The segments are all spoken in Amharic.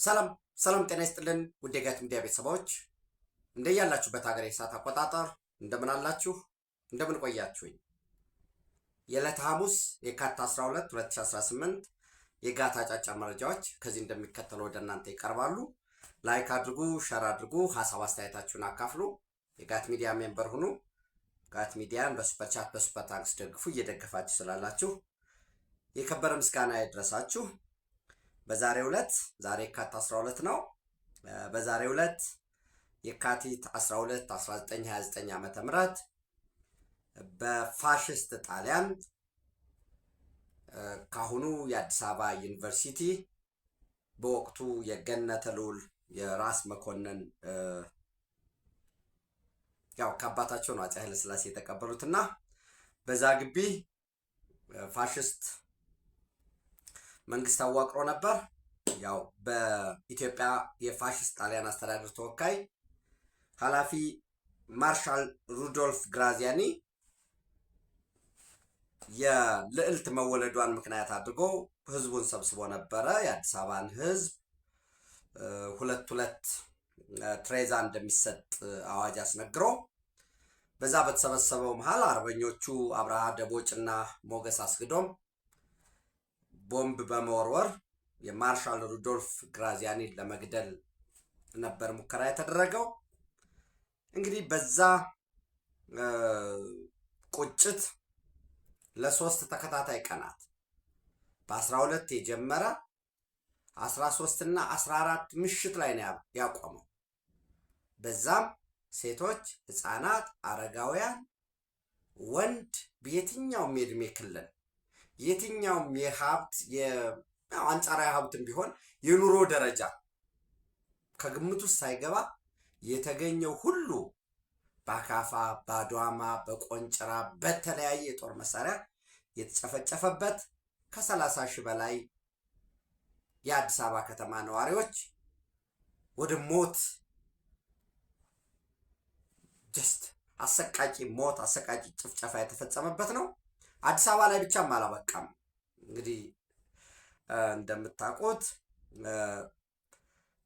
ሰላም ሰላም ጤና ይስጥልን ውድ የጋት ሚዲያ ቤተሰቦች እንደያላችሁበት ሀገር የሰዓት አቆጣጠር እንደምን አላችሁ? እንደምን ቆያችሁኝ? የዕለተ ሐሙስ የካቲት 12 2018 የጋት አጫጭር መረጃዎች ከዚህ እንደሚከተለው ወደ እናንተ ይቀርባሉ። ላይክ አድርጉ፣ ሸር አድርጉ፣ ሀሳብ አስተያየታችሁን አካፍሉ። የጋት ሚዲያ ሜምበር ሁኑ። ጋት ሚዲያን በሱፐር ቻት በሱፐር ታንክስ ደግፉ። እየደገፋችሁ ስላላችሁ የከበረ ምስጋና ይድረሳችሁ። በዛሬው ዕለት ዛሬ የካቲት 12 ነው። በዛሬው ዕለት የካቲት 12 1929 ዓመተ ምህረት በፋሽስት ጣሊያን ካሁኑ የአዲስ አበባ ዩኒቨርሲቲ በወቅቱ የገነተ ልዑል የራስ መኮንን ያው ከአባታቸው ነው አፄ ኃይለ ሥላሴ የተቀበሉትና በዛ ግቢ ፋሽስት መንግስት አዋቅሮ ነበር። ያው በኢትዮጵያ የፋሽስት ጣሊያን አስተዳደር ተወካይ ኃላፊ ማርሻል ሩዶልፍ ግራዚያኒ የልዕልት መወለዷን ምክንያት አድርጎ ህዝቡን ሰብስቦ ነበረ። የአዲስ አበባን ህዝብ ሁለት ትሬዛ እንደሚሰጥ አዋጅ አስነግሮ በዛ በተሰበሰበው መሃል አርበኞቹ አብርሃ ደቦጭና ሞገስ አስግዶም ቦምብ በመወርወር የማርሻል ሩዶልፍ ግራዚያኒ ለመግደል ነበር ሙከራ የተደረገው። እንግዲህ በዛ ቁጭት ለሶስት ተከታታይ ቀናት በ12 የጀመረ 13 እና 14 ምሽት ላይ ነው ያቆመው። በዛም ሴቶች፣ ህፃናት፣ አረጋውያን፣ ወንድ በየትኛውም የእድሜ ክልል የትኛውም የሀብት አንጻራዊ ሀብትም ቢሆን የኑሮ ደረጃ ከግምት ውስጥ ሳይገባ የተገኘው ሁሉ በአካፋ፣ በአድዋማ፣ በቆንጭራ በተለያየ የጦር መሳሪያ የተጨፈጨፈበት ከ30 ሺህ በላይ የአዲስ አበባ ከተማ ነዋሪዎች ወደ ሞት አሰቃቂ ሞት አሰቃቂ ጭፍጨፋ የተፈጸመበት ነው። አዲስ አበባ ላይ ብቻም አላበቃም። እንግዲህ እንደምታውቁት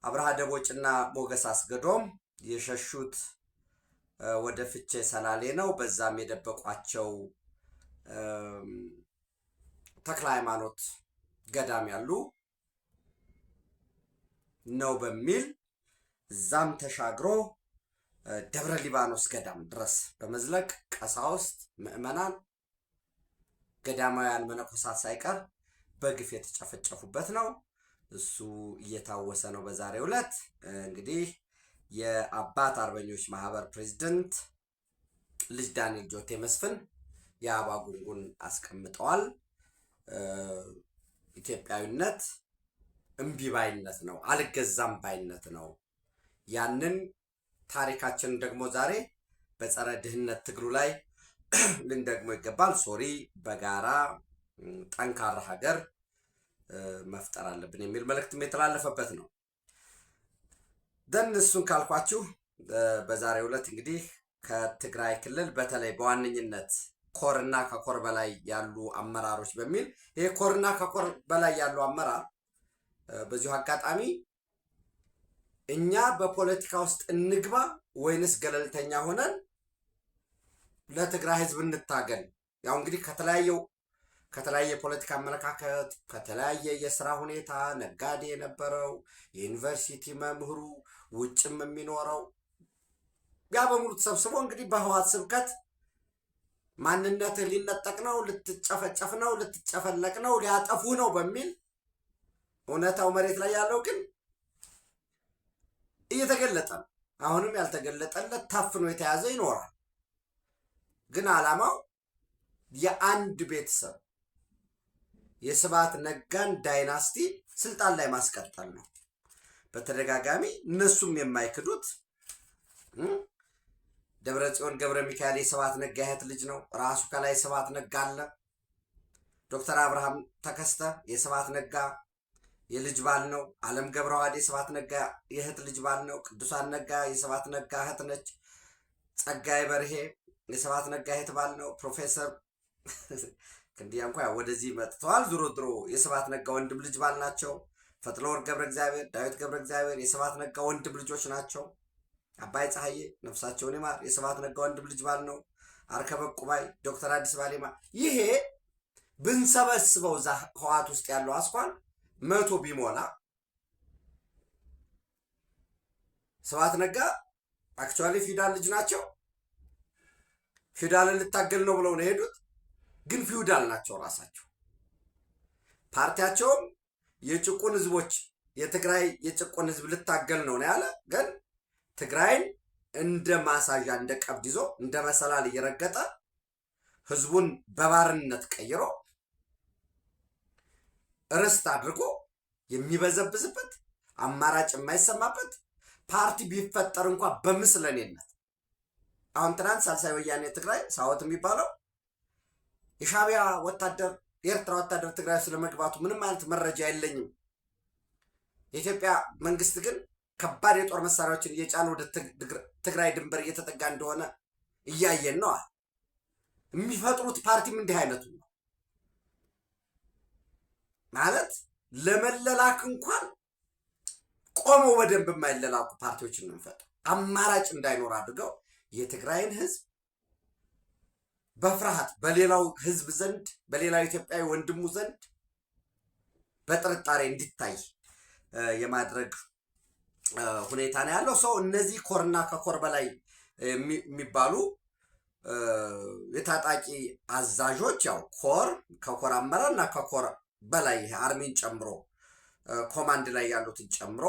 አብርሃ ደቦጭና ሞገስ አስገዶም የሸሹት ወደ ፍቼ ሰላሌ ነው። በዛም የደበቋቸው ተክለ ሃይማኖት ገዳም ያሉ ነው በሚል እዛም ተሻግሮ ደብረ ሊባኖስ ገዳም ድረስ በመዝለቅ ቀሳውስት፣ ምዕመናን፣ ገዳማውያን መነኮሳት ሳይቀር በግፍ የተጨፈጨፉበት ነው። እሱ እየታወሰ ነው። በዛሬው ዕለት እንግዲህ የአባት አርበኞች ማህበር ፕሬዝዳንት ልጅ ዳንኤል ጆቴ መስፍን የአበባ ጉንጉን አስቀምጠዋል። ኢትዮጵያዊነት እምቢ ባይነት ነው፣ አልገዛም ባይነት ነው። ያንን ታሪካችንን ደግሞ ዛሬ በጸረ ድህነት ትግሉ ላይ ልንደግሞ ይገባል። ሶሪ በጋራ ጠንካራ ሀገር መፍጠር አለብን የሚል መልእክትም የተላለፈበት ነው። እሱን ካልኳችሁ በዛሬው ዕለት እንግዲህ ከትግራይ ክልል በተለይ በዋነኝነት ኮርና ከኮር በላይ ያሉ አመራሮች በሚል ይሄ ኮርና ከኮር በላይ ያሉ አመራር በዚሁ አጋጣሚ እኛ በፖለቲካ ውስጥ እንግባ ወይንስ ገለልተኛ ሆነን ለትግራይ ህዝብ እንታገል? ያው እንግዲህ ከተለያየ ፖለቲካ አመለካከት ከተለያየ የስራ ሁኔታ ነጋዴ የነበረው የዩኒቨርሲቲ መምህሩ ውጭም የሚኖረው ያ በሙሉ ተሰብስቦ እንግዲህ በህወሓት ስብከት ማንነትህ ሊነጠቅ ነው፣ ልትጨፈጨፍ ነው፣ ልትጨፈለቅ ነው፣ ሊያጠፉ ነው በሚል እውነታው መሬት ላይ ያለው ግን እየተገለጠ ነው። አሁንም ያልተገለጠለት ታፍኖ የተያዘ ይኖራል። ግን ዓላማው የአንድ ቤተሰብ የስብሃት ነጋን ዳይናስቲ ስልጣን ላይ ማስቀጠል ነው። በተደጋጋሚ እነሱም የማይክዱት ደብረጽዮን ገብረ ሚካኤል የስብሃት ነጋ እህት ልጅ ነው። ራሱ ከላይ ስብሃት ነጋ አለ። ዶክተር አብርሃም ተከስተ የስብሃት ነጋ የልጅ ባል ነው። አለም ገብረዋህድ የስብሃት ነጋ የእህት ልጅ ባል ነው። ቅዱሳን ነጋ የስብሃት ነጋ እህት ነች። ጸጋዬ በርሄ የስብሃት ነጋ እህት ባል ነው። ፕሮፌሰር ክንዲያ እንኳ ወደዚህ መጥተዋል። ዞሮ የስብሃት ነጋ ወንድም ልጅ ባል ናቸው። ፈትለወርቅ ገብረ እግዚአብሔር፣ ዳዊት ገብረ እግዚአብሔር የስብሐት ነጋ ወንድም ልጆች ናቸው። አባይ ፀሐዬ ነፍሳቸውን ይማር የስብሐት ነጋ ወንድም ልጅ ባል ነው። አርከበ ቁባይ፣ ዶክተር አዲስ ባሌማ። ይሄ ብንሰበስበው እዛ ህወሓት ውስጥ ያለው አስኳል 100 ቢሞላ ስብሐት ነጋ አክቹዋሊ ፊውዳል ልጅ ናቸው። ፊውዳልን ልታገል ነው ብለው ነው የሄዱት፣ ግን ፊውዳል ናቸው ራሳቸው። ፓርቲያቸውም የጭቁን ህዝቦች የትግራይ የጭቁን ህዝብ ልታገል ነው ያለ፣ ግን ትግራይን እንደ ማሳዣ እንደ ቀብድ ይዞ እንደ መሰላል እየረገጠ ህዝቡን በባርነት ቀይሮ ርስት አድርጎ የሚበዘብዝበት አማራጭ የማይሰማበት ፓርቲ ቢፈጠር እንኳን በምስለኔነት አሁን ትናንት ሳልሳይ ወያኔ ትግራይ ሳወት የሚባለው የሻዕቢያ ወታደር የኤርትራ ወታደር ትግራይ ስለመግባቱ ምንም አይነት መረጃ የለኝም፣ የኢትዮጵያ መንግስት ግን ከባድ የጦር መሳሪያዎችን እየጫነ ወደ ትግራይ ድንበር እየተጠጋ እንደሆነ እያየን ነው። የሚፈጥሩት ፓርቲም እንዲህ አይነቱ ነው ማለት ለመለላክ እንኳን ቆመው በደንብ የማይለላኩ ፓርቲዎችን ነው የሚፈጥሩ። አማራጭ እንዳይኖር አድርገው የትግራይን ህዝብ በፍርሃት በሌላው ህዝብ ዘንድ በሌላው ኢትዮጵያዊ ወንድሙ ዘንድ በጥርጣሬ እንዲታይ የማድረግ ሁኔታ ነው ያለው። ሰው እነዚህ ኮርና ከኮር በላይ የሚባሉ የታጣቂ አዛዦች ያው ኮር ከኮር አመራር እና ከኮር በላይ አርሚን ጨምሮ ኮማንድ ላይ ያሉትን ጨምሮ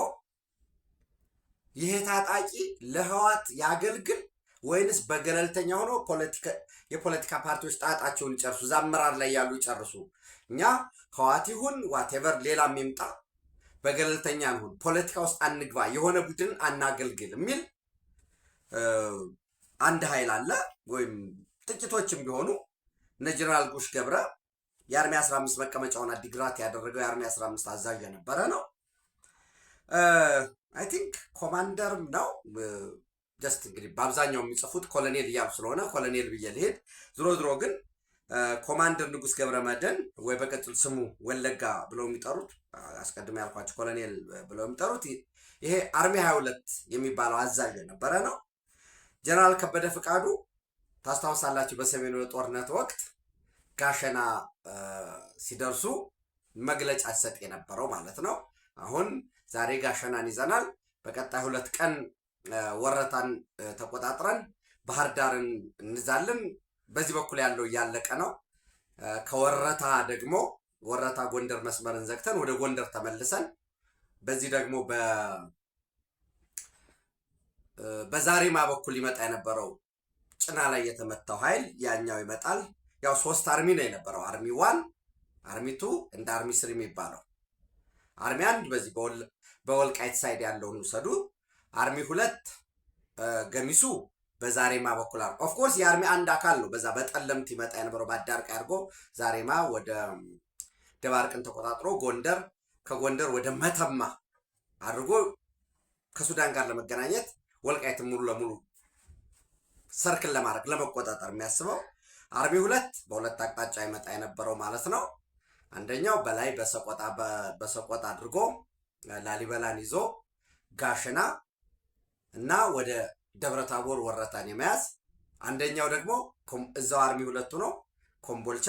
ይሄ ታጣቂ ለህወሓት ያገልግል ወይንስ በገለልተኛ ሆኖ የፖለቲካ ፓርቲዎች ጣጣቸውን ይጨርሱ፣ እዛ አመራር ላይ ያሉ ይጨርሱ፣ እኛ ህወሓት ይሁን ዋቴቨር ሌላም ይምጣ በገለልተኛ እንሁን፣ ፖለቲካ ውስጥ አንግባ፣ የሆነ ቡድን አናገልግል የሚል አንድ ኃይል አለ። ወይም ጥቂቶችም ቢሆኑ እነ ጀነራል ጉሽ ገብረ የአርሚ 15 መቀመጫውን አዲግራት ያደረገው የአርሚ 15 አዛዥ የነበረ ነው። አይ ቲንክ ኮማንደርም ነው። ጀስት እንግዲህ በአብዛኛው የሚጽፉት ኮሎኔል እያሉ ስለሆነ ኮሎኔል ብዬ ልሄድ። ዝሮ ግን ኮማንደር ንጉስ ገብረ መድህን ወይ በቅጽል ስሙ ወለጋ ብለው የሚጠሩት አስቀድሞ ያልኳቸው ኮሎኔል ብለው የሚጠሩት ይሄ አርሚ 22 የሚባለው አዛዥ የነበረ ነው። ጀነራል ከበደ ፍቃዱ ታስታውሳላችሁ፣ በሰሜኑ ጦርነት ወቅት ጋሸና ሲደርሱ መግለጫ ሰጥ የነበረው ማለት ነው። አሁን ዛሬ ጋሸናን ይዘናል፣ በቀጣይ 2 ቀን ወረታን ተቆጣጥረን ባህር ዳርን እንዛለን። በዚህ በኩል ያለው እያለቀ ነው። ከወረታ ደግሞ ወረታ ጎንደር መስመርን ዘግተን ወደ ጎንደር ተመልሰን በዚህ ደግሞ በዛሬማ በኩል ሊመጣ የነበረው ጭና ላይ የተመታው ኃይል ያኛው ይመጣል። ያው 3 አርሚ ነው የነበረው፣ አርሚ 1 አርሚ 2 እንደ አርሚ 3 የሚባለው። አርሚ 1 በዚህ በወልቃይት ሳይድ ያለውን ውሰዱ። አርሚ 2 ገሚሱ በዛሬማ በኩል አር ኦፍ ኮርስ የአርሚ 1 አካል ነው። በዛ በጠለምት ይመጣ የነበረው ባዳርቅ አድርጎ ዛሬማ ወደ ደባርቅን ተቆጣጥሮ ጎንደር ከጎንደር ወደ መተማ አድርጎ ከሱዳን ጋር ለመገናኘት ወልቃይትን ሙሉ ለሙሉ ሰርክል ለማድረግ ለመቆጣጠር የሚያስበው አርሚ 2 በሁለት አቅጣጫ ይመጣ የነበረው ማለት ነው። አንደኛው በላይ በሰቆጣ አድርጎ ላሊበላን ይዞ ጋሸና እና ወደ ደብረታቦር ወረታን የመያዝ፣ አንደኛው ደግሞ እዛው አርሚ 2 ነው ኮምቦልቻ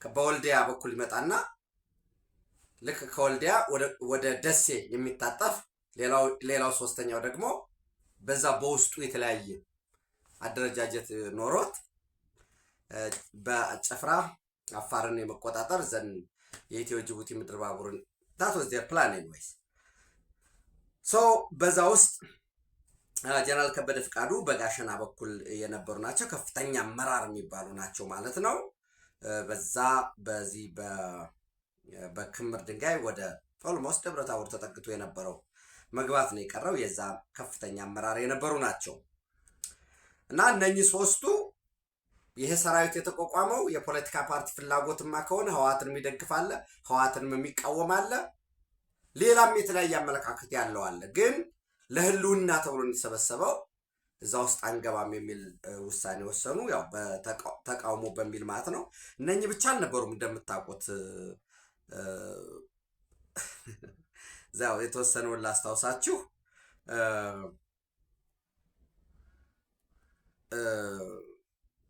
በወልዲያ በኩል ይመጣና ልክ ከወልዲያ ወደ ደሴ የሚታጠፍ፣ ሌላው ሶስተኛው ደግሞ በዛ በውስጡ የተለያየ አደረጃጀት ኖሮት በጭፍራ አፋርን የመቆጣጠር ዘን የኢትዮ ጅቡቲ ምድር ባቡርን that was their plan anyways። በዛ ውስጥ ጀነራል ከበደ ፍቃዱ በጋሸና በኩል የነበሩ ናቸው። ከፍተኛ አመራር የሚባሉ ናቸው ማለት ነው። በዚህ በክምር ድንጋይ ወደ ኦልሞስት ደብረታቦር ተጠግቶ የነበረው መግባት ነው የቀረው። የዛ ከፍተኛ አመራር የነበሩ ናቸው እና እነኚህ 3ቱ ይሄ ሰራዊት የተቋቋመው የፖለቲካ ፓርቲ ፍላጎትማ ከሆነ ህወሓትንም ይደግፋል፣ ህወሓትንም የሚቃወም አለ፣ ሌላም የተለያየ አመለካከት ያለው አለ። ግን ለህልውና ተብሎ እንዲሰበሰበው እዛ ውስጥ አንገባም የሚል ውሳኔ ወሰኑ። ያው በተቃውሞ በሚል ማለት ነው። እነኚህ ብቻ አልነበሩም እንደምታውቁት ዛው የተወሰነውን ላስታውሳችሁ።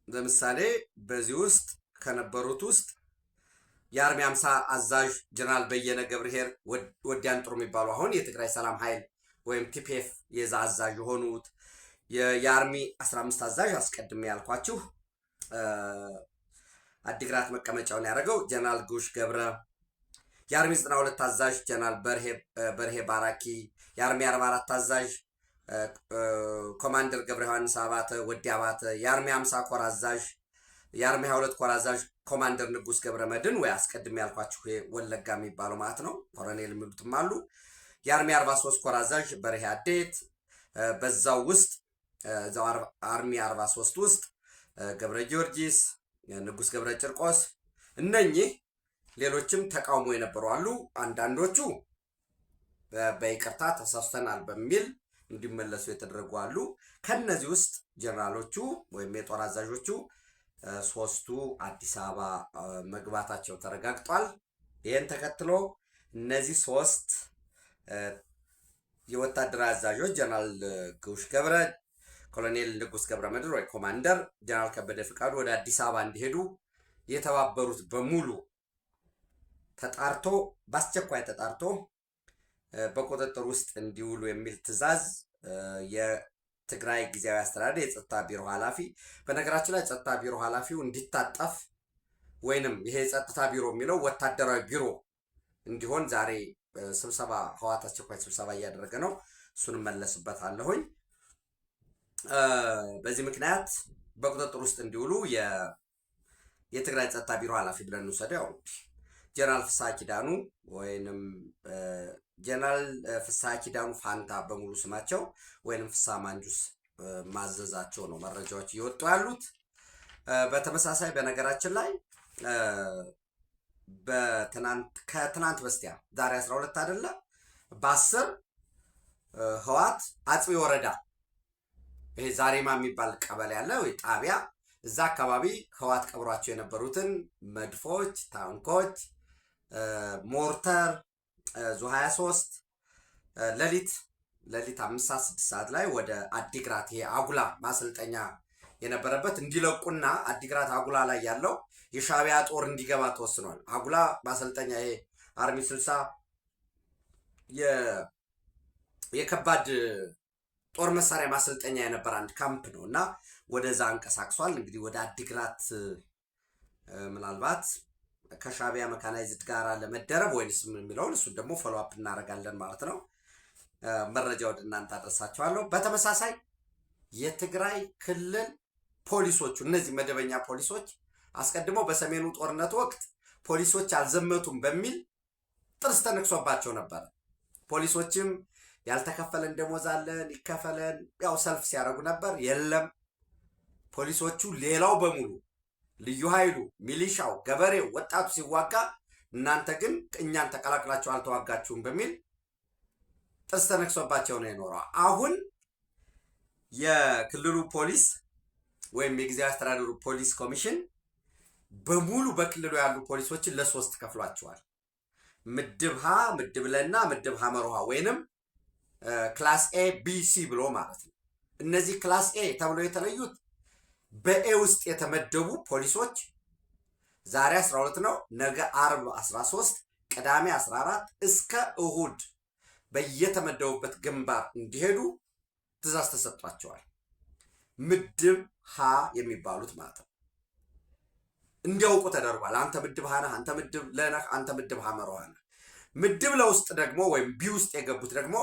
ለምሳሌ በዚህ ውስጥ ከነበሩት ውስጥ የአርሚ 50 አዛዥ ጀነራል በየነ ገብርሄር ወዲያን ጥሩ የሚባሉ አሁን የትግራይ ሰላም ኃይል ወይም ቲፒኤፍ የዛ አዛዥ የሆኑት፣ የአርሚ 15 አዛዥ አስቀድሜ ያልኳችሁ አዲግራት መቀመጫውን ያደረገው ጀነራል ጉሽ ገብረ፣ የአርሚ 92 አዛዥ ጀነራል በርሄ ባራኪ፣ የአርሚ 44 አዛዥ ኮማንደር ገብረ ዮሐንስ አባተ ወዲ አባተ፣ የአርሚ 50 ኮር አዛዥ የአርሚ 22 ኮር አዛዥ ኮማንደር ንጉስ ገብረ መድን ወይ አስቀድሜ ያልኳችሁ ወለጋ የሚባለው ማለት ነው፣ ኮሎኔል የሚሉትም አሉ። የአርሚ 43 ኮር አዛዥ በርሄ አዴት፣ በዛው ውስጥ እዛው አርሚ 43 ውስጥ ገብረ ጊዮርጊስ፣ ንጉስ ገብረ ጭርቆስ፣ እነኚህ ሌሎችም ተቃውሞ የነበሩ አሉ። አንዳንዶቹ በይቅርታ ተሳስተናል በሚል እንዲመለሱ የተደረጉ አሉ። ከነዚህ ውስጥ ጀነራሎቹ ወይም የጦር አዛዦቹ ሶስቱ አዲስ አበባ መግባታቸው ተረጋግጧል። ይህን ተከትሎ እነዚህ ሶስት የወታደራዊ አዛዦች ጀነራል ጉሽ ገብረ፣ ኮሎኔል ንጉስ ገብረ ምድር ወይ ኮማንደር፣ ጀነራል ከበደ ፍቃዱ ወደ አዲስ አበባ እንዲሄዱ የተባበሩት በሙሉ ተጣርቶ በአስቸኳይ ተጣርቶ በቁጥጥር ውስጥ እንዲውሉ የሚል ትዕዛዝ የትግራይ ጊዜያዊ አስተዳደር የጸጥታ ቢሮ ኃላፊ፣ በነገራችን ላይ ጸጥታ ቢሮ ኃላፊው እንዲታጠፍ ወይንም ይሄ የጸጥታ ቢሮ የሚለው ወታደራዊ ቢሮ እንዲሆን ዛሬ ስብሰባ ህወሓት አስቸኳይ ስብሰባ እያደረገ ነው። እሱን መለስበታለሁኝ። በዚህ ምክንያት በቁጥጥር ውስጥ እንዲውሉ የትግራይ ጸጥታ ቢሮ ኃላፊ ብለን እንውሰደው ጀነራል ፍስሐ ኪዳኑ ወይንም ጀነራል ፍስሐ ኪዳኑ ፋንታ በሙሉ ስማቸው ወይንም ፍስሐ ማንጁስ ማዘዛቸው ነው መረጃዎች እየወጡ ያሉት። በተመሳሳይ በነገራችን ላይ ከትናንት በስቲያ ዛሬ 12 አይደለ፣ በ10 ህወሓት አጽቢ ወረዳ ይሄ ዛሬማ የሚባል ቀበሌ ያለ ወይ ጣቢያ፣ እዛ አካባቢ ህወሓት ቀብሯቸው የነበሩትን መድፎች፣ ታንኮች፣ ሞርተር ዙ 23 ሌሊት 5-6 ሰዓት ላይ ወደ አዲግራት ይሄ አጉላ ማሰልጠኛ የነበረበት እንዲለቁና አዲግራት አጉላ ላይ ያለው የሻዕቢያ ጦር እንዲገባ ተወስኗል። አጉላ ማሰልጠኛ ይሄ አርሚ 60 የከባድ ጦር መሳሪያ ማሰልጠኛ የነበረ አንድ ካምፕ ነው እና ወደዛ አንቀሳቅሷል። እንግዲህ ወደ አዲግራት ምናልባት ከሻዕቢያ መካናይዝድ ጋር ለመደረብ ወይንስ ምን የሚለውን እሱን ደግሞ ፎሎ አፕ እናደርጋለን ማለት ነው። መረጃ ወደ እናንተ አደርሳቸዋለሁ። በተመሳሳይ የትግራይ ክልል ፖሊሶቹ እነዚህ መደበኛ ፖሊሶች አስቀድመው በሰሜኑ ጦርነት ወቅት ፖሊሶች አልዘመቱም በሚል ጥርስ ተነክሶባቸው ነበር። ፖሊሶችም ያልተከፈለን ደሞዝ አለን ይከፈለን ያው ሰልፍ ሲያደርጉ ነበር። የለም ፖሊሶቹ ሌላው በሙሉ ልዩ ኃይሉ፣ ሚሊሻው፣ ገበሬው፣ ወጣቱ ሲዋጋ እናንተ ግን እኛን ተቀላቅላችሁ አልተዋጋችሁም በሚል ጥርስ ተነክሶባቸው ነው የኖረው። አሁን የክልሉ ፖሊስ ወይም የጊዜያዊ አስተዳደሩ ፖሊስ ኮሚሽን በሙሉ በክልሉ ያሉ ፖሊሶችን ለሶስት ከፍሏቸዋል። ምድብ ሀ፣ ምድብ ለና ምድብ ሐመሮሃ ወይንም ክላስ ኤ ቢ ሲ ብሎ ማለት ነው። እነዚህ ክላስ ኤ ተብሎ የተለዩት በኤ ውስጥ የተመደቡ ፖሊሶች ዛሬ 12 ነው፣ ነገ አርብ 13፣ ቅዳሜ 14 እስከ እሁድ በየተመደቡበት ግንባር እንዲሄዱ ትዕዛዝ ተሰጥቷቸዋል። ምድብ ሀ የሚባሉት ማለት ነው እንዲያውቁ ተደርጓል። አንተ ምድብ ሀ ነህ፣ አንተ ምድብ ለ ነህ፣ አንተ ምድብ ሐመሮሃ ነህ። ምድብ ለውስጥ ደግሞ ወይም ቢ ውስጥ የገቡት ደግሞ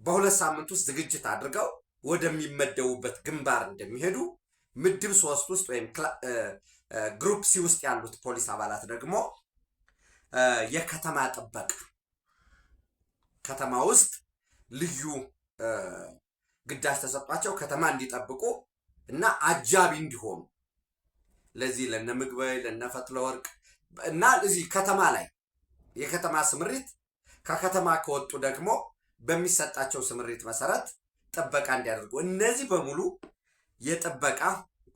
በሁለት ሳምንት ውስጥ ዝግጅት አድርገው ወደሚመደቡበት ግንባር እንደሚሄዱ፣ ምድብ 3 ውስጥ ወይም ግሩፕ ሲ ውስጥ ያሉት ፖሊስ አባላት ደግሞ የከተማ ጥበቃ ከተማ ውስጥ ልዩ ግዳጅ ተሰጧቸው ከተማ እንዲጠብቁ እና አጃቢ እንዲሆኑ ለዚህ ለነ ምግበይ ለነ ፈትለወርቅ እና እዚህ ከተማ ላይ የከተማ ስምሪት ከከተማ ከወጡ ደግሞ በሚሰጣቸው ስምሪት መሰረት ጥበቃ እንዲያደርጉ እነዚህ በሙሉ የጥበቃ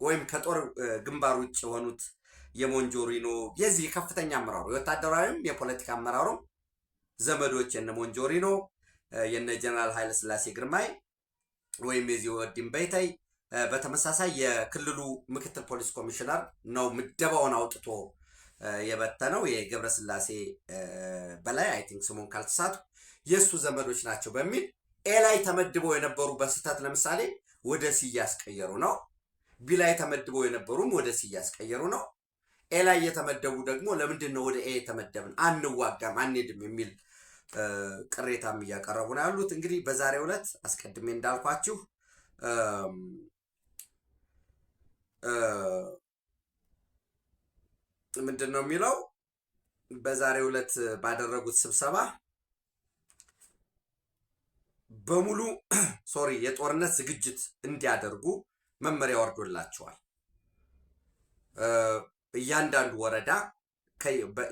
ወይም ከጦር ግንባር ውጭ የሆኑት የሞንጆሪኖ የዚህ ከፍተኛ አመራሩ የወታደራዊም የፖለቲካ አመራሩ ዘመዶች የነ ሞንጆሪኖ የነ ጀነራል ኃይለ ሥላሴ ግርማይ ወይም የዚህ ወዲም በይታይ በተመሳሳይ የክልሉ ምክትል ፖሊስ ኮሚሽነር ነው ምደባውን አውጥቶ የበተነው የገብረ ሥላሴ በላይ አይ ቲንክ ስሙን ካልተሳቱ የሱ ዘመዶች ናቸው በሚል ኤ ላይ ተመድበው የነበሩ በስህተት ለምሳሌ ወደ ሲ ያስቀየሩ ነው። ቢ ላይ ተመድበው የነበሩም ወደ ሲ ያስቀየሩ ነው። ኤ ላይ የተመደቡ ደግሞ ለምንድን ነው ወደ ኤ የተመደብን አንዋጋም አንሄድም የሚል ቅሬታም እያቀረቡ ነው ያሉት። እንግዲህ በዛሬው ዕለት አስቀድሜ እንዳልኳችሁ ምንድን ነው የሚለው በዛሬው ዕለት ባደረጉት ስብሰባ በሙሉ የጦርነት ዝግጅት እንዲያደርጉ መመሪያ ወርዶላቸዋል። እያንዳንዱ ወረዳ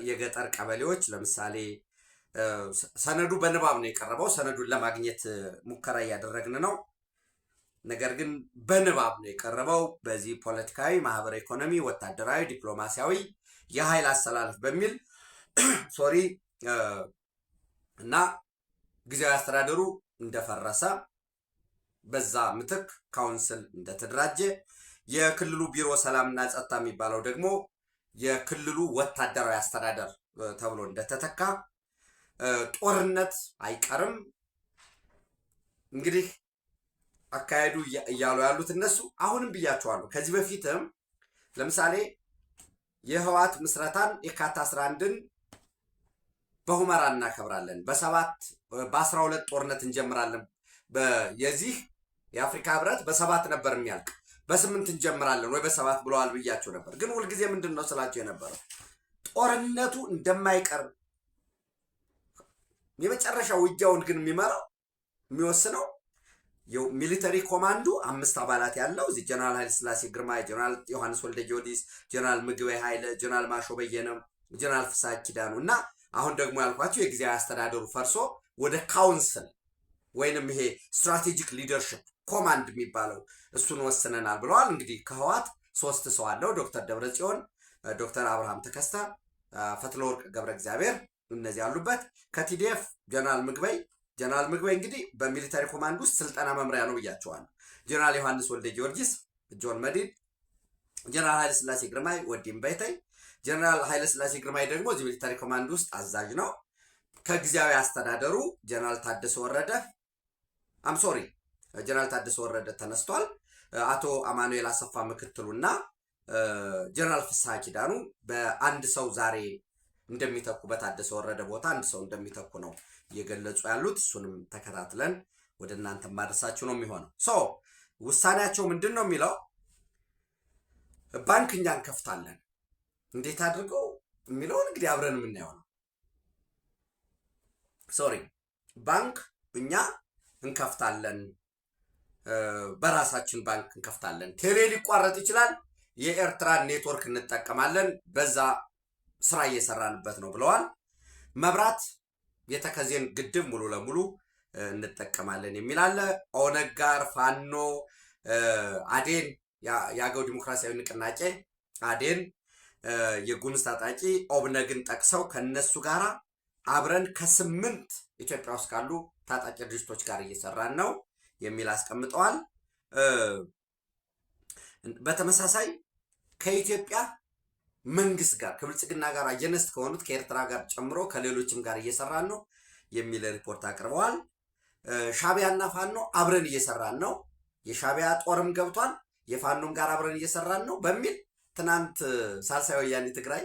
የገጠር ቀበሌዎች ለምሳሌ ሰነዱ በንባብ ነው የቀረበው። ሰነዱን ለማግኘት ሙከራ እያደረግን ነው። ነገር ግን በንባብ ነው የቀረበው። በዚህ ፖለቲካዊ፣ ማህበራዊ፣ ኢኮኖሚ፣ ወታደራዊ፣ ዲፕሎማሲያዊ የኃይል አሰላለፍ በሚል እና ጊዜያዊ አስተዳደሩ እንደፈረሰ በዛ ምትክ ካውንስል እንደተደራጀ የክልሉ ቢሮ ሰላምና ጸጥታ የሚባለው ደግሞ የክልሉ ወታደራዊ አስተዳደር ተብሎ እንደተተካ ጦርነት አይቀርም። እንግዲህ አካሄዱ እያሉ ያሉት እነሱ አሁንም ብያቸዋለሁ። ከዚህ በፊትም ለምሳሌ የህወሓት ምስረታን የካቲት 11ን በሁመራ እናከብራለን፣ በ12 ጦርነት እንጀምራለን። የዚህ የአፍሪካ ህብረት በ7 ነበር የሚያልቅ፣ በ8 እንጀምራለን ወይ በ7 ብለዋል ብያቸው ነበር። ግን ሁልጊዜ ምንድን ነው ስላቸው የነበረው ጦርነቱ እንደማይቀር የመጨረሻ ውጊያውን ግን የሚወስነው ሚሊተሪ ኮማንዱ 5 አባላት ያለው እዚህ ጀነራል ኃይለ ሥላሴ ግርማይ፣ ጀነራል ዮሐንስ ወልደ ጊዮርጊስ፣ ጀነራል ምግበይ ኃይለ፣ ጀነራል ማሾ በየነ፣ ጀነራል ፍስሐ ኪዳኑ እና አሁን ደግሞ ያልኳቸው የጊዜያዊ አስተዳደሩ ፈርሶ ወደ ካውንስል ወይንም ይሄ ስትራቴጂክ ሊደርሽፕ ኮማንድ የሚባለው እሱን ወስነናል ብለዋል። እንግዲህ ከህወሓት 3 ሰው አለው። ዶክተር ደብረጽዮን፣ ዶክተር አብርሃም ተከስተ፣ ፈትለወርቅ ገብረ እግዚአብሔር እነዚህ ያሉበት። ከቲዲኤፍ ጀነራል ምግበይ እንግዲህ በሚሊታሪ ኮማንድ ውስጥ ስልጠና መምሪያ ነው ብያቸዋል። ጀነራል ዮሐንስ ወልደ ጊዮርጊስ ጆን መዲድ፣ ጀነራል ኃይለ ሥላሴ ግርማይ ወዲም በይታይ። ጀነራል ኃይለ ሥላሴ ግርማይ ደግሞ እዚህ ሚሊታሪ ኮማንድ ውስጥ አዛዥ ነው። ከጊዜያዊ አስተዳደሩ ጀነራል ታደሰ ወረደ ተነስቷል። አቶ አማኑኤል አሰፋ ምክትሉና ጀነራል ፍስሐ ኪዳኑ በአንድ ሰው ዛሬ እንደሚተኩ በታደሰ ወረደ ቦታ አንድ ሰው እንደሚተኩ ነው እየገለጹ ያሉት። እሱንም ተከታትለን ወደ እናንተ ማድረሳችሁ ነው የሚሆነው። ውሳኔያቸው ምንድን ነው የሚለው ባንክ እኛ እንከፍታለን፣ እንዴት አድርገው የሚለውን እንግዲህ አብረን የምናየው ነው። ባንክ እኛ እንከፍታለን፣ በራሳችን ባንክ እንከፍታለን። ቴሌ ሊቋረጥ ይችላል፣ የኤርትራን ኔትወርክ እንጠቀማለን፣ በዛ ስራ እየሰራንበት ነው ብለዋል። መብራት የተከዜን ግድብ ሙሉ ለሙሉ እንጠቀማለን የሚል አለ። ኦነግ ጋር ፋኖ፣ አዴን፣ የአገው ዲሞክራሲያዊ ንቅናቄ አዴን፣ የጉምዝ ታጣቂ ኦብነግን ጠቅሰው ከነሱ ጋር አብረን ከ8 ኢትዮጵያ ውስጥ ካሉ ታጣቂ ድርጅቶች ጋር እየሰራን ነው የሚል አስቀምጠዋል። በተመሳሳይ ከኢትዮጵያ መንግስት ጋር ከብልጽግና ጋር አጀነስት ከሆኑት ከኤርትራ ጋር ጨምሮ ከሌሎችም ጋር እየሰራን ነው የሚል ሪፖርት አቅርበዋል። ሻቢያና ፋኖ አብረን እየሰራን ነው፣ የሻቢያ ጦርም ገብቷል፣ የፋኖም ጋር አብረን እየሰራን ነው በሚል ትናንት ሳልሳይ ወያኔ ትግራይ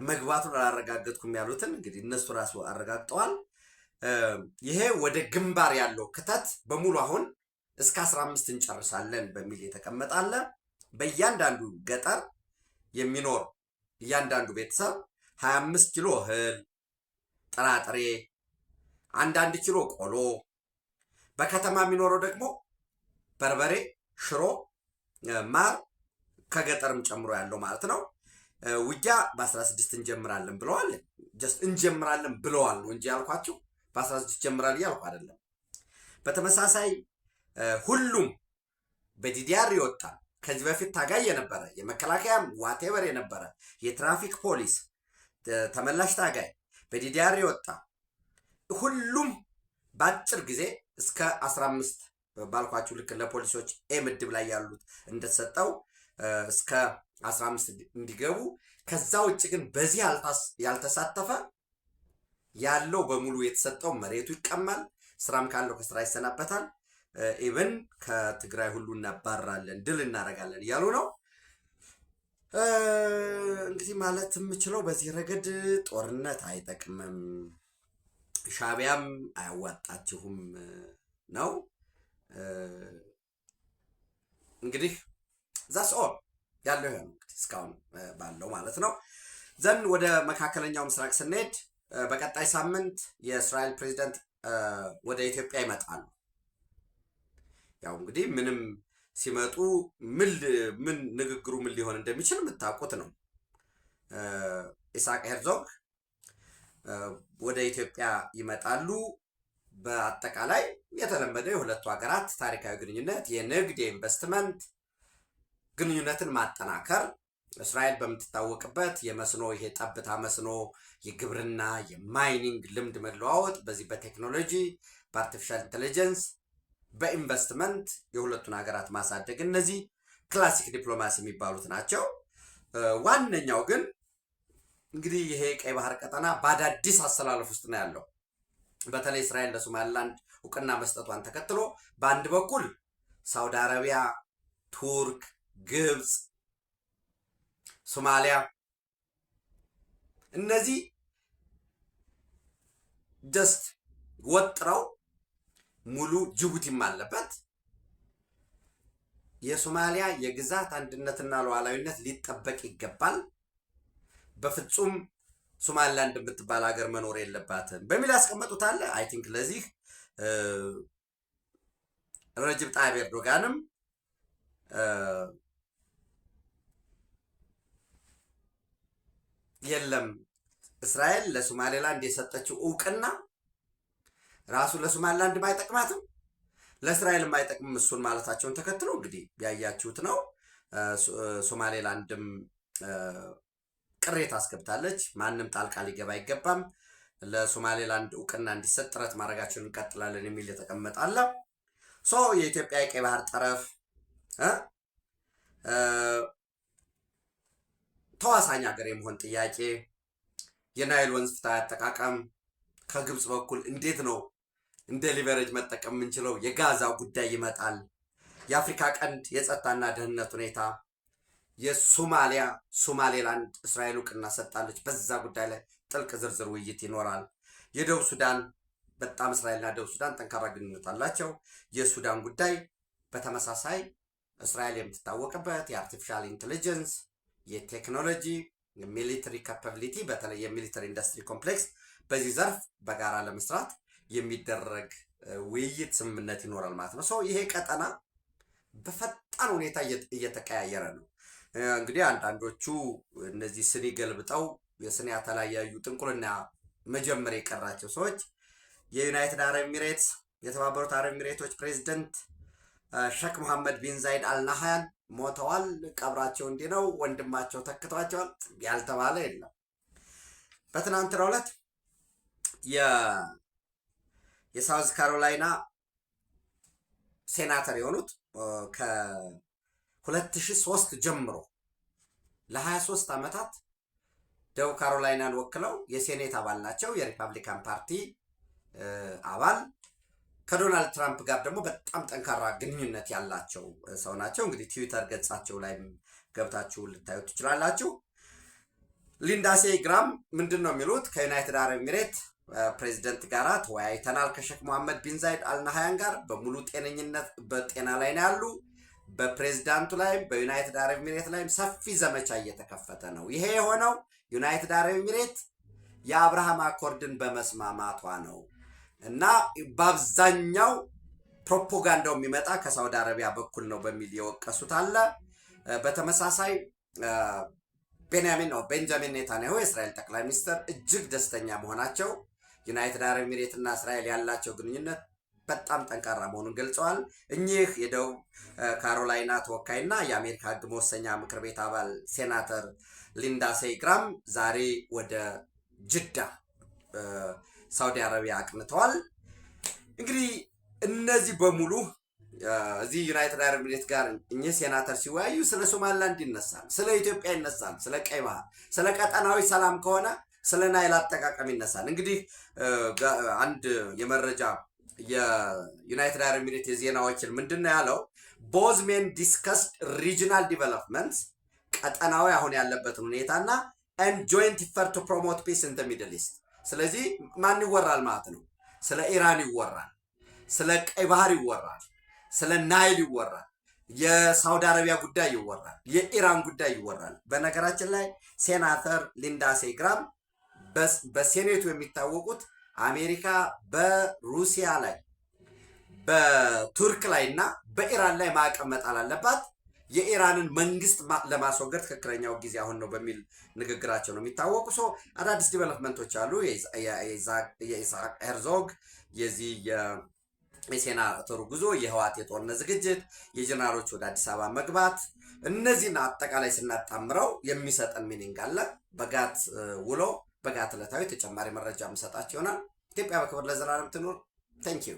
መግባቱን አላረጋገጥኩም ያሉትን እንግዲህ እነሱ ራሱ አረጋግጠዋል። ይሄ ወደ ግንባር ያለው ክተት በሙሉ አሁን እስከ 15 እንጨርሳለን በሚል የተቀመጣለ። በእያንዳንዱ ገጠር የሚኖር እያንዳንዱ ቤተሰብ 25 ኪሎ እህል፣ ጥራጥሬ፣ 1 ኪሎ ቆሎ፣ በከተማ የሚኖረው ደግሞ በርበሬ፣ ሽሮ፣ ማር ከገጠርም ጨምሮ ያለው ማለት ነው። ውጊያ በ16 እንጀምራለን ብለዋል። ጀስት እንጀምራለን ብለዋል ነው እንጂ ያልኳችሁ በ16 ይጀምራል እያልኩ አይደለም። በተመሳሳይ ሁሉም በዲዲአር ይወጣል። ከዚህ በፊት ታጋይ የነበረ የመከላከያም ዋቴቨር የነበረ የትራፊክ ፖሊስ ተመላሽ ታጋይ በዲዲአር ይወጣ ሁሉም በአጭር ጊዜ እስከ 15 ባልኳችሁ ልክ ለፖሊሶች ምድብ ላይ ያሉት እንደተሰጠው እስከ 15 እንዲገቡ፣ ከዛ ውጭ ግን በዚህ ያልተሳተፈ ያለው በሙሉ የተሰጠው መሬቱ ይቀማል፣ ስራም ካለው ከስራ ይሰናበታል። ኢቨን ከትግራይ ሁሉ እናባራለን፣ ድል እናደርጋለን እያሉ ነው። እንግዲህ ማለት የምችለው በዚህ ረገድ ጦርነት አይጠቅምም፣ ሻዕቢያም አያዋጣችሁም ነው። እንግዲህ ዛስ ኦል ያለው ይሄ ነው እስካሁን ባለው ማለት ነው። ዘን ወደ መካከለኛው ምስራቅ ስንሄድ በቀጣይ ሳምንት የእስራኤል ፕሬዚዳንት ወደ ኢትዮጵያ ይመጣሉ። ያው እንግዲህ ምንም ሲመጡ ምን ንግግሩ ምን ሊሆን እንደሚችል የምታውቁት ነው። ኢሳቅ ሄርዞግ ወደ ኢትዮጵያ ይመጣሉ። በአጠቃላይ የተለመደው የሁለቱ ሀገራት ታሪካዊ ግንኙነት፣ የንግድ የኢንቨስትመንት ግንኙነትን ማጠናከር፣ እስራኤል በምትታወቅበት የመስኖ ይሄ ጠብታ መስኖ፣ የግብርና የማይኒንግ ልምድ መለዋወጥ፣ በዚህ በቴክኖሎጂ በአርቲፊሻል ኢንቴሊጀንስ በኢንቨስትመንት የሁለቱን ሀገራት ማሳደግ፣ እነዚህ ክላሲክ ዲፕሎማሲ የሚባሉት ናቸው። ዋነኛው ግን እንግዲህ ይሄ ቀይ ባህር ቀጠና በአዳዲስ አሰላለፍ ውስጥ ነው ያለው። በተለይ እስራኤል ለሶማሊላንድ እውቅና መስጠቷን ተከትሎ በአንድ በኩል ሳውዲ አረቢያ፣ ቱርክ፣ ግብፅ፣ ሶማሊያ እነዚህ ጀስት ወጥረው ሙሉ ጅቡቲም አለበት የሶማሊያ የግዛት አንድነትና ሉዓላዊነት ሊጠበቅ ይገባል፣ በፍጹም ሶማሊላንድ የምትባል ሀገር መኖር የለባትም በሚል ያስቀመጡት አለ። አይ ቲንክ ለዚህ ረጅብ ጣይብ ኤርዶጋንም የለም እስራኤል ለሶማሌላንድ የሰጠችው እውቅና ራሱ ለሶማሊላንድ አይጠቅማትም፣ ለእስራኤል አይጠቅምም እሱን ማለታቸውን ተከትሎ እንግዲህ ያያችሁት ነው። ሶማሌላንድም ቅሬታ አስገብታለች። ማንም ጣልቃ ሊገባ አይገባም፣ ለሶማሌላንድ እውቅና እንዲሰጥ ጥረት ማድረጋቸውን እንቀጥላለን የሚል የተቀመጠ አለ። የኢትዮጵያ የቀይ ባህር ጠረፍ ተዋሳኝ ሀገር የመሆን ጥያቄ፣ የናይል ወንዝ ፍትሃዊ አጠቃቀም፣ ከግብፅ በኩል እንዴት ነው እንደ ሊቨሬጅ መጠቀም የምንችለው፣ የጋዛ ጉዳይ ይመጣል፣ የአፍሪካ ቀንድ የጸጥታና ደህንነት ሁኔታ፣ ሶማሌላንድ እስራኤል እውቅና ሰጣለች፣ በዛ ጉዳይ ላይ ጥልቅ ዝርዝር ውይይት ይኖራል። የደቡብ ሱዳን በጣም እስራኤልና ደቡብ ሱዳን ጠንካራ ግንኙነት አላቸው። የሱዳን ጉዳይ በተመሳሳይ እስራኤል የምትታወቅበት የአርቲፊሻል ኢንቴሊጀንስ የቴክኖሎጂ የሚሊተሪ ካፓቢሊቲ በተለይ የሚሊተሪ ኢንዱስትሪ ኮምፕሌክስ በዚህ ዘርፍ በጋራ ለመስራት የሚደረግ ውይይት ስምምነት ይኖራል ማለት ነው። ይሄ ቀጠና በፈጣን ሁኔታ እየተቀያየረ ነው። እንግዲህ አንዳንዶቹ እነዚህ ስኒ ገልብጠው የስኒ ያተለያዩ ጥንቁልና መጀመር የቀራቸው ሰዎች የዩናይትድ አረብ ኤሚሬትስ የተባበሩት አረብ ኤሚሬቶች ፕሬዚደንት ሼክ መሐመድ ቢን ዛይድ አልናህያን ሞተዋል፣ ቀብራቸው እንዲህ ነው፣ ወንድማቸው ተክቷቸዋል ያልተባለ የለም። በትናንትናው ዕለት የሳውዝ ካሮላይና ሴናተር የሆኑት ከ2003 ጀምሮ ለ23 ዓመታት ደቡብ ካሮላይናን ወክለው የሴኔት አባል ናቸው። የሪፐብሊካን ፓርቲ አባል ከዶናልድ ትራምፕ ጋር ደግሞ በጣም ጠንካራ ግንኙነት ያላቸው ሰው ናቸው። እንግዲህ ትዊተር ገጻቸው ላይ ገብታችሁ ልታዩት ትችላላችሁ። ሊንዳሴ ግራም ምንድን ነው የሚሉት? ከዩናይትድ አረብ ኤሚሬት ፕሬዚደንት ጋር ተወያይተናል። ከሼክ መሐመድ ቢን ዛይድ አልናህያን ጋር በሙሉ ጤነኝነት በጤና ላይ ነው ያሉ። በፕሬዚዳንቱ ላይም በዩናይትድ አረብ ኤሚሬት ላይም ሰፊ ዘመቻ እየተከፈተ ነው። ይሄ የሆነው ዩናይትድ አረብ ኤሚሬት የአብርሃም አኮርድን በመስማማቷ ነው እና በአብዛኛው ፕሮፓጋንዳው የሚመጣ ከሳውዲ አረቢያ በኩል ነው በሚል የወቀሱት አለ። በተመሳሳይ ቤንጃሚን ኔታንያሁ የእስራኤል ጠቅላይ ሚኒስትር እጅግ ደስተኛ መሆናቸው፣ ዩናይትድ አረብ ኤሚሬት እና እስራኤል ያላቸው ግንኙነት በጣም ጠንካራ መሆኑን ገልጸዋል። እኚህ የደቡብ ካሮላይና ተወካይና የአሜሪካ ሕግ መወሰኛ ምክር ቤት አባል ሴናተር ሊንዳሴ ግራም ዛሬ ወደ ጅዳ ሳውዲ አረቢያ አቅንተዋል። እንግዲህ እነዚህ በሙሉ እዚህ ዩናይትድ አረብ ኤሚሬት ጋር እኚህ ሴናተር ሲወያዩ ስለ ሶማሊላንድ ይነሳል፣ ስለ ኢትዮጵያ ይነሳል፣ ስለ ቀይ ባህር፣ ስለ ቀጠናዊ ሰላም ከሆነ ስለ ናይል አጠቃቀም ይነሳል። እንግዲህ አንድ የመረጃ የዩናይትድ አረብ ኤሚሬት የዜና ወኪል ምንድነው ያለው? ቦዝ ሜን ዲስከስድ ሪጂናል ዲቨሎፕመንትስ ቀጠናዊ አሁን ያለበትን ሁኔታና and joint effort to promote peace in the Middle East። ስለዚህ ማን ይወራል ማለት ነው? ስለ ኢራን ይወራል፣ ስለ ቀይ ባህር ይወራል፣ ስለ ናይል ይወራል፣ የሳውዲ አረቢያ ጉዳይ ይወራል፣ የኢራን ጉዳይ ይወራል። በነገራችን ላይ ሴናተር ሊንዳሴ ግራም በሴኔቱ የሚታወቁት አሜሪካ በሩሲያ ላይ በቱርክ ላይ እና በኢራን ላይ ማዕቀብ መጣል አለባት፣ የኢራንን መንግስት ለማስወገድ ትክክለኛው ጊዜ አሁን ነው በሚል ንግግራቸው ነው የሚታወቁ። ሰው አዳዲስ ዲቨሎፕመንቶች አሉ። የኢስሐቅ ሄርዞግ የዚህ የሴናተሩ ጉዞ፣ የህወሓት የጦርነት ዝግጅት፣ የጀነራሎች ወደ አዲስ አበባ መግባት፣ እነዚህን አጠቃላይ ስናጣምረው የሚሰጠን ሚኒንግ አለ። በጋት ውሎ በጋት ዕለታዊ ተጨማሪ መረጃ የምሰጣችሁ ይሆናል። ኢትዮጵያ በክብር ለዘላለም ትኑር። ታንኪዩ